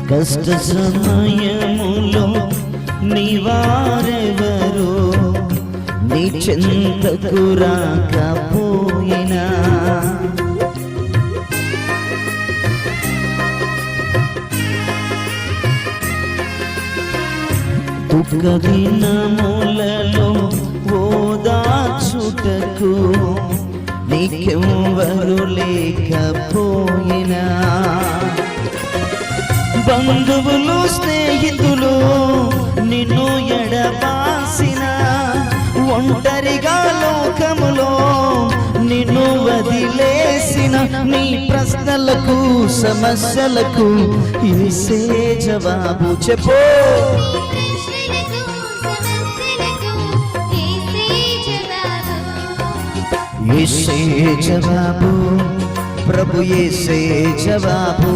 కష్ట సమయములో నీవారెవరో నీ చెంతకు రాకపోయినా దుఃఖ దినములలో ఓదార్చుటకు నీకెవ్వరు లేకపోయినా బంధువులు స్నేహితులు నిన్ను ఎడబాసిన ఒంటరిగా లోకములో నిన్ను వదిలేసిన నీ ప్రశ్నలకు సమస్యలకు యేసే జవాబు చెప్పు యేసే జవాబు ప్రభు యేసే జవాబు